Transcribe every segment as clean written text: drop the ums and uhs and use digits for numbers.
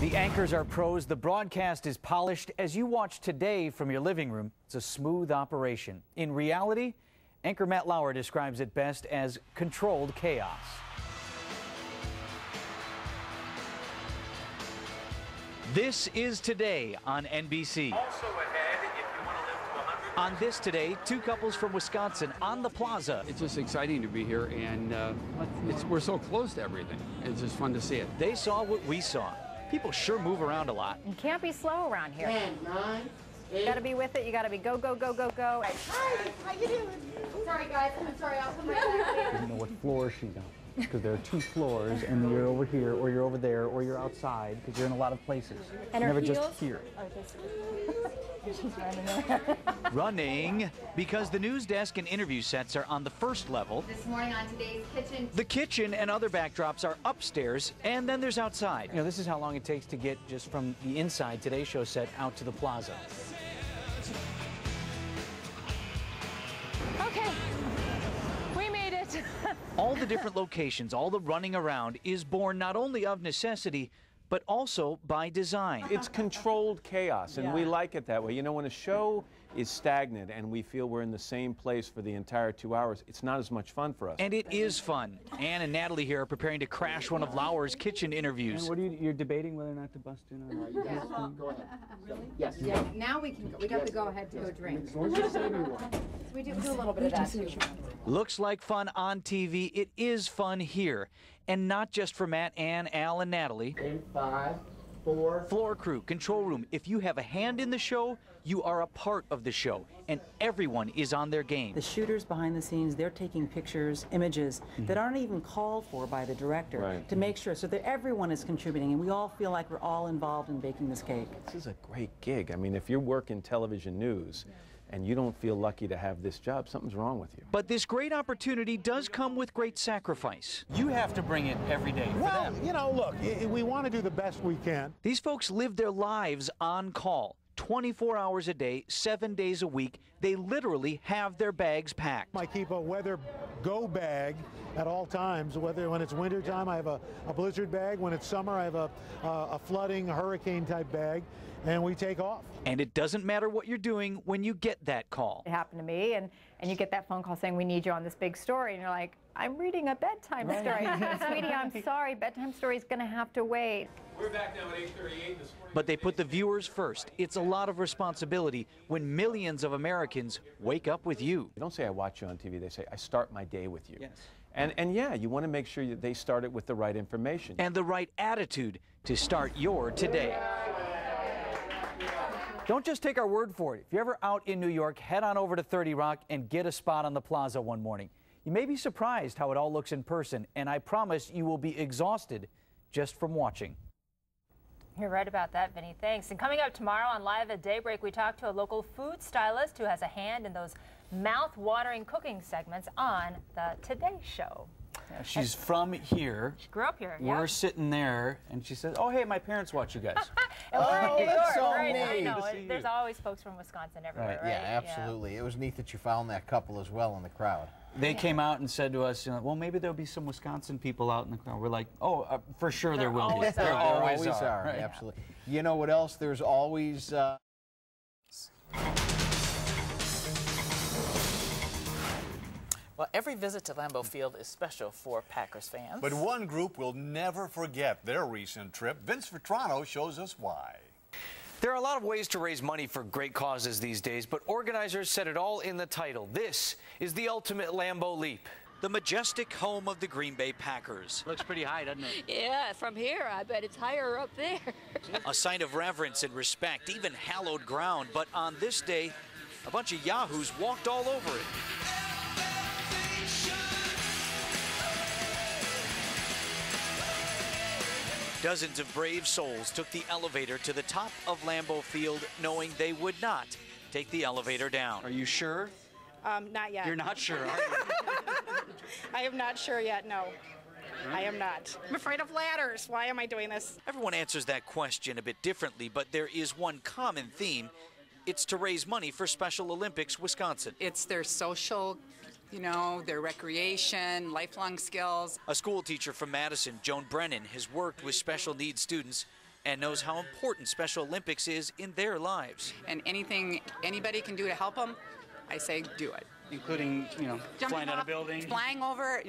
The anchors are pros, the broadcast is polished. As you watch today from your living room, it's a smooth operation. In reality, anchor Matt Lauer describes it best as controlled chaos. This is Today on NBC. Also ahead, if you want to live to 100. On This Today, two couples from Wisconsin on the plaza. It's just exciting to be here, and we're so close to everything. It's just fun to see it. They saw what we saw. People sure move around a lot. You can't be slow around here. 10, 9, 8. You gotta be with it. You gotta be go, go, go, go, go. Hi, how you doing? Sorry, guys. I'm sorry. I'll come right back. You know what floor she's on, because there are two floors, and you're over here, or you're over there, or you're outside, because you're in a lot of places. And you're her never heels? just here. She's running. Running, because the news desk and interview sets are on the first level. This morning on Today's Kitchen. The kitchen and other backdrops are upstairs, and then there's outside. You know, this is how long it takes to get just from the inside Today Show set out to the plaza. Okay, we made it. All the different locations, all the running around is born not only of necessity, but also by design. It's controlled chaos, and we like it that way. You know, when a show is stagnant and we feel we're in the same place for the entire 2 hours, it's not as much fun for us. And it is fun. Ann and Natalie here are preparing to crash one of Lauer's kitchen interviews. And what are you're debating whether or not to bust in on Go ahead. Really? Yes. Yeah, now we can go. We got to go ahead to go drink. So we do a little bit of that too. Looks like fun on TV. It is fun here. And not just for Matt, Ann, Al, and Natalie. 8, 5, 4. Floor crew, control room. If you have a hand in the show, you are a part of the show. And everyone is on their game. The shooters behind the scenes, they're taking pictures, images that aren't even called for by the director to make sure so that everyone is contributing and we all feel like we're all involved in baking this cake. This is a great gig. I mean, if you work in television news, and you don't feel lucky to have this job, something's wrong with you. But this great opportunity does come with great sacrifice. You have to bring it every day for them. You know, look, we want to do the best we can. These folks live their lives on call. 24 hours a day, 7 days a week. They literally have their bags packed. I keep a weather go bag at all times. Whether when it's winter time, I have a blizzard bag. When it's summer, I have a flooding, hurricane type bag, and we take off. And it doesn't matter what you're doing when you get that call. It happened to me, and you get that phone call saying we need you on this big story, and you're like, I'm reading a bedtime story. Sweetie, I'm sorry, bedtime story's gonna have to wait. We're back now at 8:38 this morning. But they put the viewers first. It's a lot of responsibility when millions of Americans wake up with you. They don't say I watch you on TV, they say I start my day with you. Yes. And yeah, you want to make sure that they start it with the right information. And the right attitude to start your today. Don't just take our word for it. If you're ever out in New York, head on over to 30 Rock and get a spot on the plaza one morning. You may be surprised how it all looks in person, and I promise you will be exhausted just from watching. You're right about that, Vinny. Thanks. And coming up tomorrow on Live at Daybreak, we talk to a local food stylist who has a hand in those mouth-watering cooking segments on the Today Show. Yeah, she's from here. She grew up here. We're sitting there, and she says, "Oh, hey, my parents watch you guys." And we're in New York, that's so right? I neat. know. Good to see There's you. always folks from Wisconsin everywhere, right? Yeah, absolutely. It was neat that you found that couple as well in the crowd. They came out and said to us, you know, well, maybe there'll be some Wisconsin people out in the crowd. We're like, oh, for sure there will be. There always are. Right? Absolutely. You know what else? There's always... Well, every visit to Lambeau Field is special for Packers fans. But one group will never forget their recent trip. Vince Vitrano shows us why. There are a lot of ways to raise money for great causes these days, but organizers said it all in the title. This is the ultimate Lambeau Leap. The majestic home of the Green Bay Packers. Looks pretty high, doesn't it? Yeah, from here, I bet it's higher up there. A sign of reverence and respect, even hallowed ground. But on this day, a bunch of yahoos walked all over it. Dozens of brave souls took the elevator to the top of Lambeau Field, knowing they would not take the elevator down. Are you sure? Not yet. You're not sure, are you? I am not sure yet, no. I am not. I'm afraid of ladders. Why am I doing this? Everyone answers that question a bit differently, but there is one common theme. It's to raise money for Special Olympics Wisconsin. It's their social, you know, their recreation, lifelong skills. A school teacher from Madison, Joan Brennan, has worked with special needs students and knows how important Special Olympics is in their lives. And anything anybody can do to help them, I say do it. Including, flying out of a building. Flying over,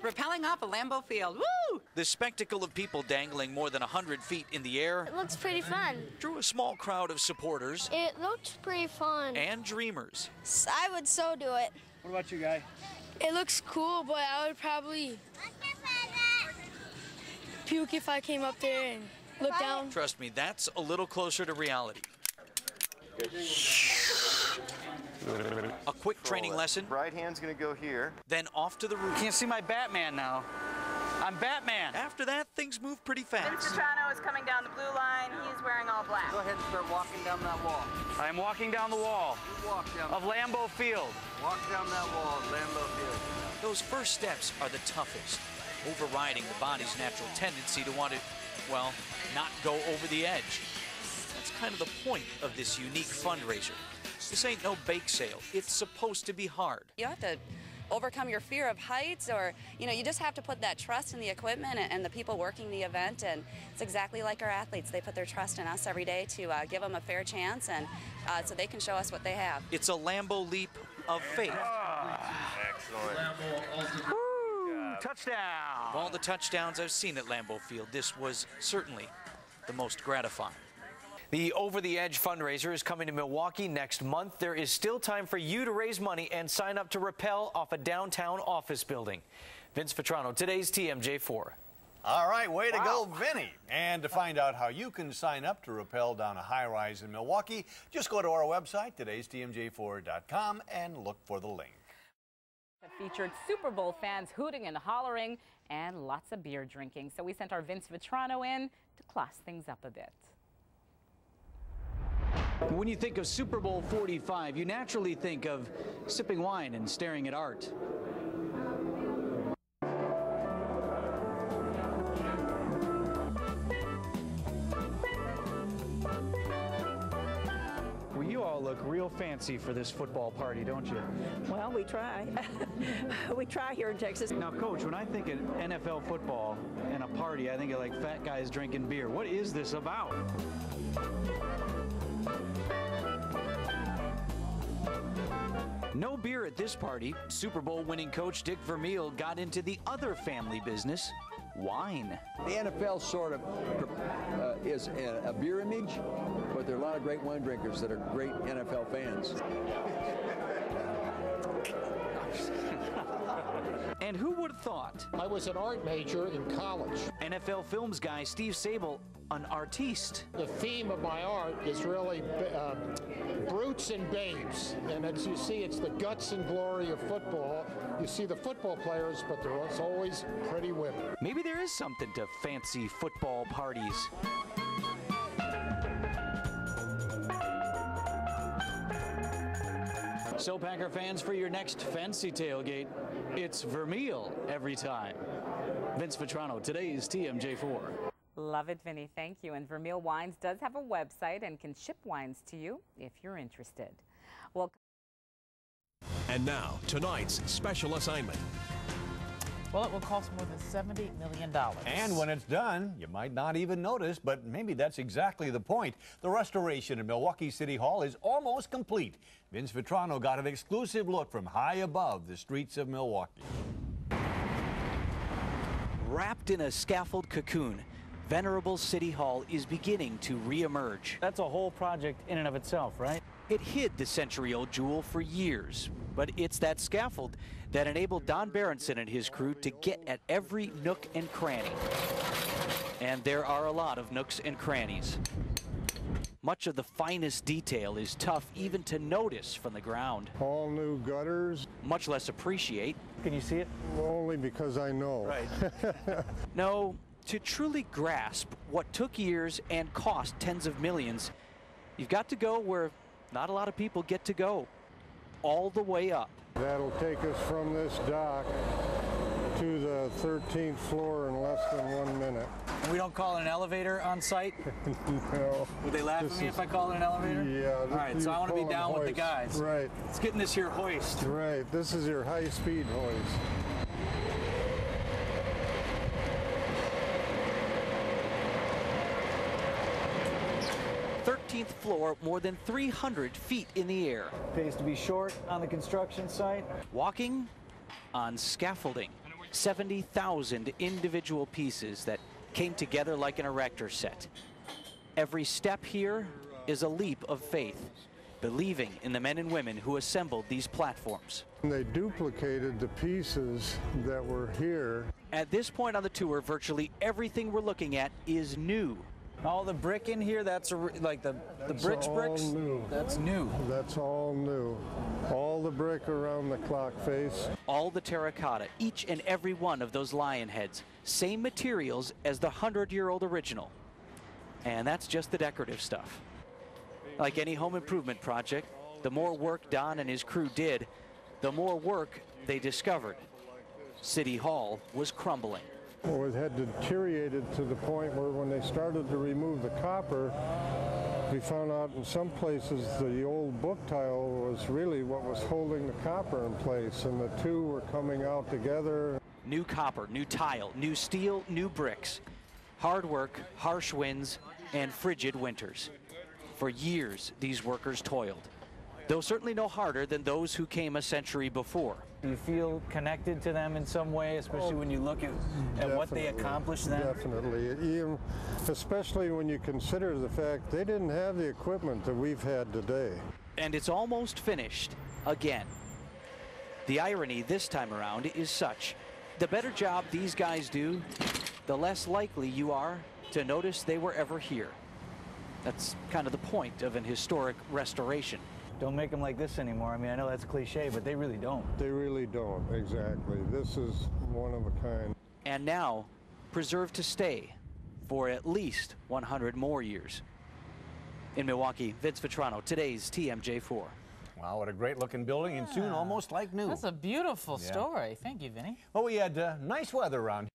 rappelling off a Lambeau Field. Woo! The spectacle of people dangling more than 100 feet in the air It looks pretty fun. drew a small crowd of supporters It looked pretty fun. and dreamers. I would so do it. What about you, Guy? It looks cool, but I would probably puke if I came up there and looked down. Trust me, that's a little closer to reality. A quick training lesson. Right hand's gonna go here. Then off to the roof. Can't see my Batman now. I'm Batman. After that, things move pretty Vince fast. Vitrano is coming down the blue line. He's wearing all black. Go ahead and start walking down that wall. I'm walking down the wall of Lambeau Field. Walk down that wall of Lambeau Field. Those first steps are the toughest, overriding the body's natural tendency to want to, well, not go over the edge. That's kind of the point of this unique fundraiser. This ain't no bake sale. It's supposed to be hard. You have to overcome your fear of heights, or you just have to put that trust in the equipment and the people working the event. And it's exactly like our athletes. They put their trust in us every day to give them a fair chance, and so they can show us what they have. It's a Lambeau Leap of faith. Excellent. Woo! Touchdown! Of all the touchdowns I've seen at Lambeau Field, this was certainly the most gratifying. The Over the Edge fundraiser is coming to Milwaukee next month. There is still time for you to raise money and sign up to rappel off a downtown office building. Vince Vitrano, today's TMJ4. All right, way to go, Vinny. And to find out how you can sign up to rappel down a high-rise in Milwaukee, just go to our website, today'stmj4.com, and look for the link. That featured Super Bowl fans hooting and hollering and lots of beer drinking. So we sent our Vince Vitrano in to class things up a bit. When you think of Super Bowl 45, you naturally think of sipping wine and staring at art. Well, you all look real fancy for this football party, don't you? Well, we try. We try here in Texas. Now, Coach, when I think of NFL football and a party, I think of like fat guys drinking beer. What is this about? No beer at this party. Super Bowl winning coach Dick Vermeil got into the other family business, wine. The NFL sort of is a beer image, but there are a lot of great wine drinkers that are great NFL fans. And who would have thought? I was an art major in college. NFL films guy Steve Sable, an artiste. The theme of my art is really brutes and babes. And as you see, it's the guts and glory of football. You see the football players, but there's always pretty women. Maybe there is something to fancy football parties. So, Packer fans, for your next fancy tailgate, it's Vermeil every time. Vince Vitrano, today's TMJ4. Love it, Vinny. Thank you. And Vermeil Wines does have a website and can ship wines to you if you're interested. Well. And now, tonight's special assignment. Well, it will cost more than $70 million. And when it's done, you might not even notice, but maybe that's exactly the point. The restoration at Milwaukee City Hall is almost complete. Vince Vitrano got an exclusive look from high above the streets of Milwaukee. Wrapped in a scaffold cocoon, venerable City Hall is beginning to reemerge. That's a whole project in and of itself, right? It hid the century-old jewel for years, but it's that scaffold that enabled Don Berenson and his crew to get at every nook and cranny. And there are a lot of nooks and crannies. Much of the finest detail is tough even to notice from the ground. All new gutters. Much less appreciate. Can you see it? Only because I know. Right. No, to truly grasp what took years and cost tens of millions, you've got to go where not a lot of people get to go, all the way up. That'll take us from this dock to the 13th floor in less than 1 minute. And we don't call it an elevator on site? No. Would they laugh at me if I call it an elevator? Yeah. All right, so I want to be down with the guys. Right. Let's get in this here hoist. Right, this is your high-speed hoist. 13th floor more than 300 feet in the air. Pays to be short on the construction site. Walking on scaffolding. 70,000 individual pieces that came together like an erector set. Every step here is a leap of faith, believing in the men and women who assembled these platforms. They duplicated the pieces that were here. At this point on the tour, virtually everything we're looking at is new. All the brick in here, that's like the bricks. New. That's new. That's all new. All the brick around the clock face. All the terracotta, each and every one of those lion heads, same materials as the 100-year-old original. And that's just the decorative stuff. Like any home improvement project, the more work Don and his crew did, the more work they discovered. City Hall was crumbling. Well, it had deteriorated to the point where when they started to remove the copper, we found out in some places the old book tile was really what was holding the copper in place, and the two were coming out together. New copper, new tile, new steel, new bricks. Hard work, harsh winds, and frigid winters. For years, these workers toiled, though certainly no harder than those who came a century before. Do you feel connected to them in some way, especially when you look at what they accomplished then? Definitely, especially when you consider the fact they didn't have the equipment that we've had today. And it's almost finished again. The irony this time around is such: the better job these guys do, the less likely you are to notice they were ever here. That's kind of the point of an historic restoration. Don't make them like this anymore. I mean, I know that's cliche, but they really don't. They really don't, exactly. This is one of a kind. And now, preserved to stay for at least 100 more years. In Milwaukee, Vince Vitrano, today's TMJ4. Wow, what a great looking building, and soon almost like new. That's a beautiful story. Thank you, Vinny. Well, we had nice weather around here.